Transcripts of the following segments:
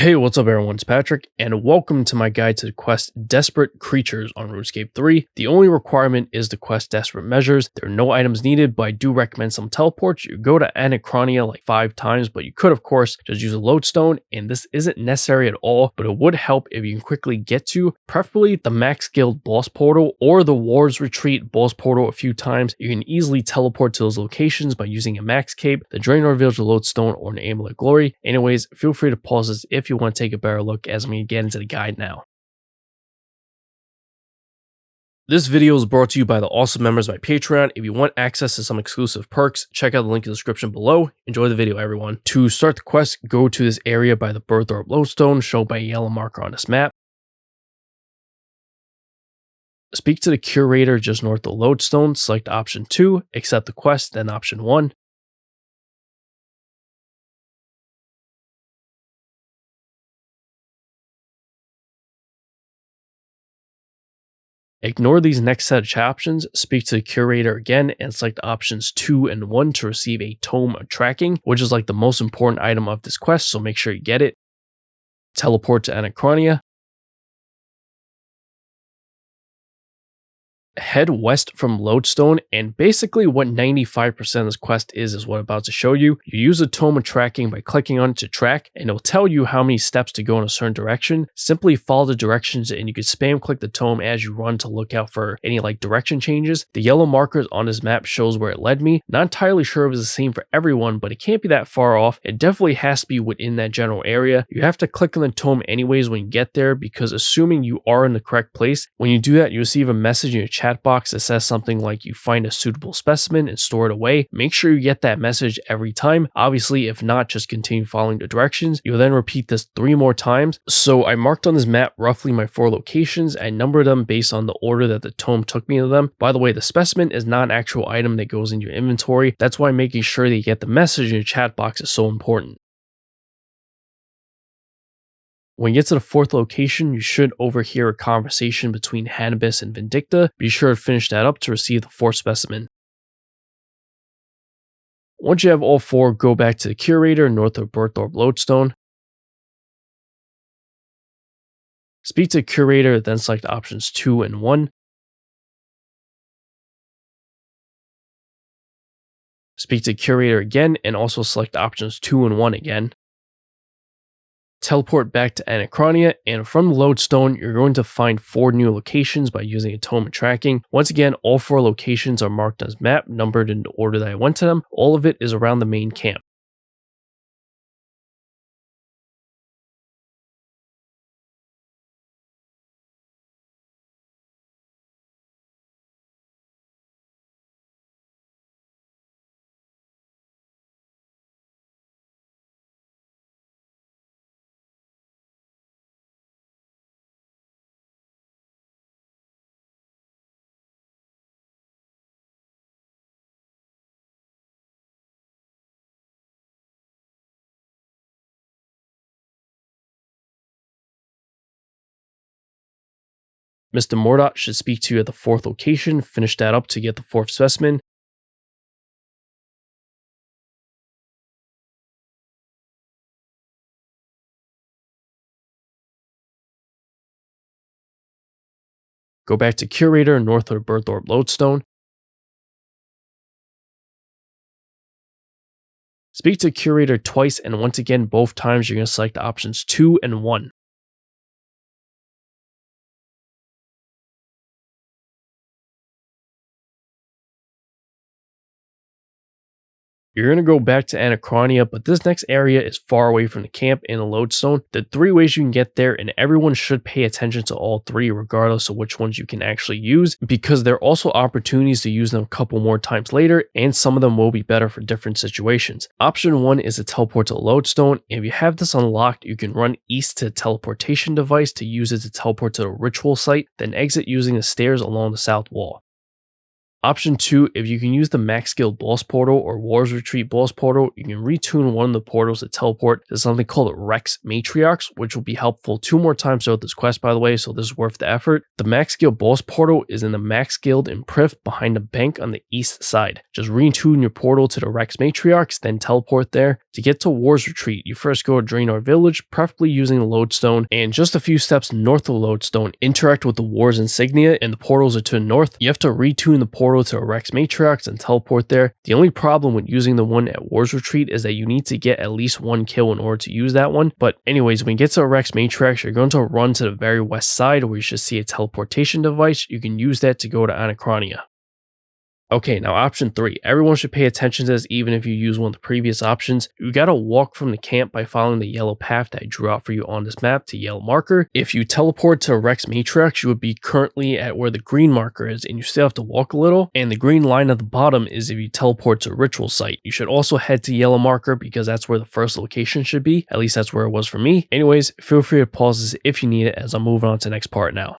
Hey, what's up everyone, it's Patrick, and welcome to my guide to the quest Desperate Creatures on RuneScape 3. The only requirement is the quest Desperate Measures. There are no items needed, but I do recommend some teleports. You go to Anachronia like 5 times, but you could of course just use a lodestone, and this isn't necessary at all, but it would help if you can quickly get to, preferably the Max Guild boss portal or the Wars Retreat boss portal a few times. You can easily teleport to those locations by using a Max Cape, the Draenor Village lodestone, or an Amulet Glory. Anyways, feel free to pause this if you want to take a better look as I'm going to get into the guide now. This video is brought to you by the awesome members of my Patreon. If you want access to some exclusive perks, check out the link in the description below. Enjoy the video, everyone. To start the quest, go to this area by the Birthorpe Lodestone, shown by a yellow marker on this map. Speak to the curator just north of the lodestone, select option 2, accept the quest, then option 1. Ignore these next set of options, speak to the curator again, and select options 2 and 1 to receive a Tome of Tracking, which is like the most important item of this quest, so make sure you get it. Teleport to Anachronia. Head west from Lodestone, and basically what 95% of this quest is what I'm about to show you. You use a Tome of Tracking by clicking on it to track, and it'll tell you how many steps to go in a certain direction. Simply follow the directions, and you can spam click the tome as you run to look out for any direction changes. The yellow markers on this map shows where it led me. Not entirely sure if it's the same for everyone, but it can't be that far off. It definitely has to be within that general area. You have to click on the tome anyways when you get there, because assuming you are in the correct place, when you do that, you receive a message in your chat box that says something like you find a suitable specimen and store it away. Make sure you get that message every time. Obviously, if not, just continue following the directions. You'll then repeat this 3 more times. So I marked on this map roughly my 4 locations. I numbered them based on the order that the tome took me to them. By the way, the specimen is not an actual item that goes in your inventory. That's why making sure that you get the message in your chat box is so important. When you get to the 4th location, you should overhear a conversation between Hannibus and Vindicta. Be sure to finish that up to receive the 4th specimen. Once you have all 4, go back to the curator north of Birthorpe Lodestone. Speak to the curator, then select options 2 and 1. Speak to the curator again, and also select options 2 and 1 again. Teleport back to Anachronia, and from the lodestone, you're going to find 4 new locations by using a Tome of Tracking. Once again, all 4 locations are marked on this map, numbered in the order that I went to them. All of it is around the main camp. Mr. Mordot should speak to you at the 4th location. Finish that up to get the 4th specimen. Go back to curator north of Birthorpe Lodestone. Speak to curator twice, and once again, both times you're going to select options 2 and 1. You're going to go back to Anachronia, but this next area is far away from the camp and the lodestone. The 3 ways you can get there, and everyone should pay attention to all 3 regardless of which ones you can actually use, because there are also opportunities to use them a couple more times later, and some of them will be better for different situations. Option 1 is to teleport to the lodestone. If you have this unlocked, you can run east to the teleportation device to use it to teleport to the ritual site, then exit using the stairs along the south wall. Option 2, if you can use the max skilled boss portal or Wars Retreat boss portal, you can retune one of the portals to teleport to something called Rex Matriarchs, which will be helpful 2 more times throughout this quest, by the way, so this is worth the effort. The max skilled boss portal is in the max skilled in Prif behind the bank on the east side. Just retune your portal to the Rex Matriarchs, then teleport there. To get to Wars Retreat, you first go to Draenor Village, preferably using the Lodestone, and just a few steps north of the Lodestone, interact with the Wars insignia, and the portals are to the north. You have to retune the portal to a Rex Matriarchs and teleport there. The only problem with using the one at Wars Retreat is that you need to get at least 1 kill in order to use that one. But anyways, when you get to a Rex Matriarchs, you're going to run to the very west side where you should see a teleportation device. You can use that to go to Anachronia. Okay, now option 3. Everyone should pay attention to this even if you use one of the previous options. You gotta walk from the camp by following the yellow path that I drew out for you on this map to yellow marker. If you teleport to Rex Matriarch, you would be currently at where the green marker is, and you still have to walk a little. And the green line at the bottom is if you teleport to Ritual Site. You should also head to yellow marker because that's where the first location should be. At least that's where it was for me. Anyways, feel free to pause this if you need it as I'm moving on to the next part now.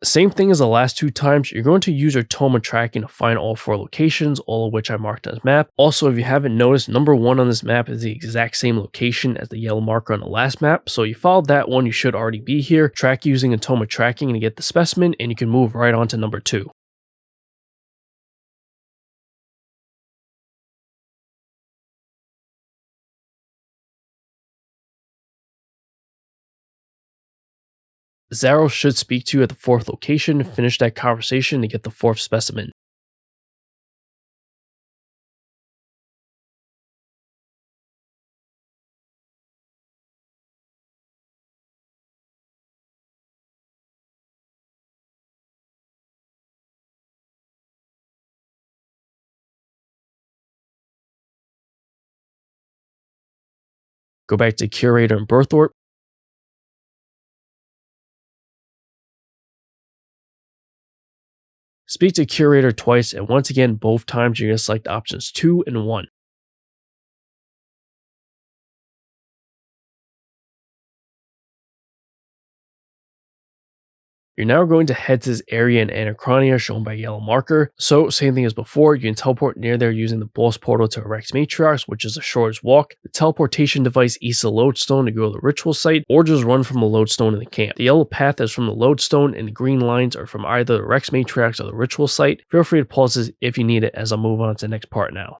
Same thing as the last 2 times, you're going to use your Toma tracking to find all 4 locations, all of which I marked on this map. Also, if you haven't noticed, number 1 on this map is the exact same location as the yellow marker on the last map, so you followed that one, you should already be here. Track using a Toma tracking to get the specimen, and you can move right on to number 2. Zaro should speak to you at the 4th location. Finish that conversation to get the 4th specimen. Go back to Curator and Birthorpe. Speak to Curator twice, and once again, both times you're going to select options 2 and 1. You're now going to head to this area in Anachronia shown by yellow marker. So same thing as before, you can teleport near there using the boss portal to Rex Matriarchs, which is the shortest walk, the teleportation device east of the Lodestone to go to the ritual site, or just run from the Lodestone in the camp. The yellow path is from the Lodestone and the green lines are from either the Rex Matriarchs or the ritual site. Feel free to pause this if you need it as I move on to the next part now.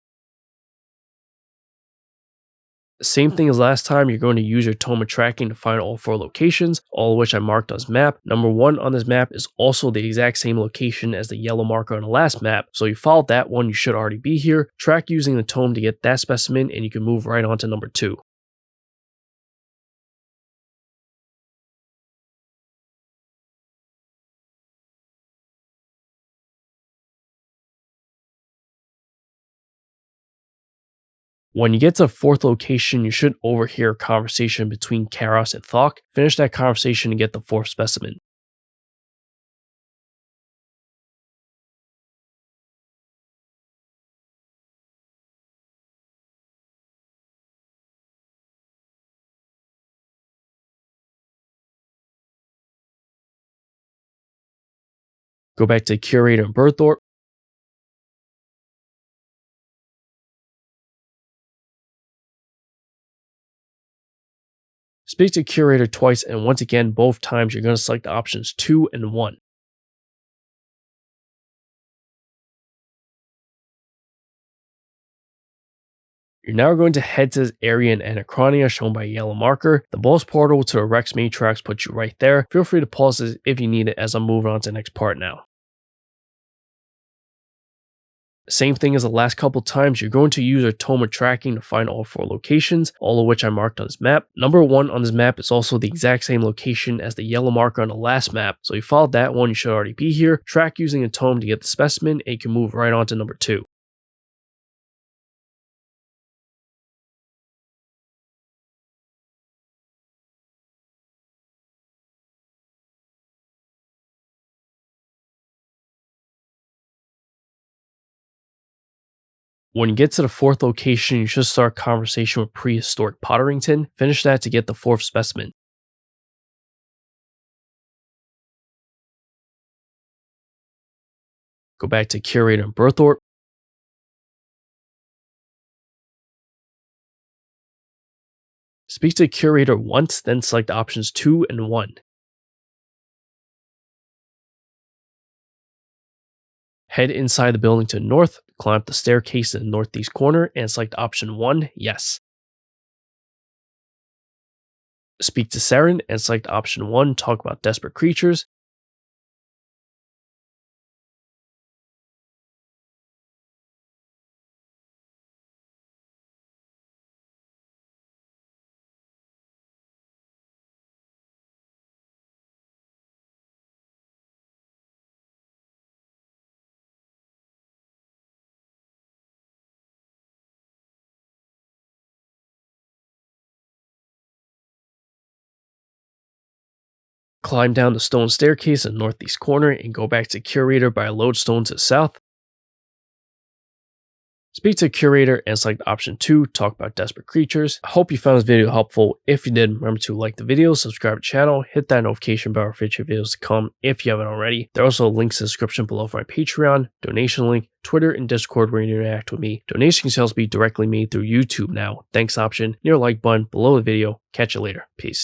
Same thing as last time, you're going to use your Toma tracking to find all 4 locations, all of which I marked on this map. Number 1 on this map is also the exact same location as the yellow marker on the last map, so you followed that one, you should already be here. Track using the tome to get that specimen, and you can move right on to number 2. When you get to the 4th location, you should overhear a conversation between Karos and Thok. Finish that conversation and get the 4th specimen. Go back to Curator and Birthorpe. Speak to Curator twice, and once again, both times you're going to select options 2 and 1. You're now going to head to this area in Anachronia shown by a yellow marker. The boss portal to the Rex Matriarchs puts you right there. Feel free to pause this if you need it as I'm moving on to the next part now. Same thing as the last couple times, you're going to use your Toma tracking to find all 4 locations, all of which I marked on this map. Number 1 on this map is also the exact same location as the yellow marker on the last map, so you followed that one, you should already be here. Track using a tome to get the specimen, and you can move right on to number 2. When you get to the 4th location, you should start a conversation with Prehistoric Potterington. Finish that to get the 4th specimen. Go back to Curator and Birth Order. Speak to Curator once, then select options 2 and 1. Head inside the building to the north, climb up the staircase in the northeast corner, and select option 1, yes. Speak to Saren and select option 1, talk about desperate creatures. Climb down the stone staircase in the northeast corner and go back to Curator by a lodestone to the south. Speak to Curator and select option 2, talk about desperate creatures. I hope you found this video helpful. If you did, remember to like the video, subscribe to the channel, hit that notification bell for future videos to come if you haven't already. There are also links in the description below for my Patreon, donation link, Twitter, and Discord where you interact with me. Donations can also be directly made through YouTube now. Thanks option, near like button below the video. Catch you later. Peace.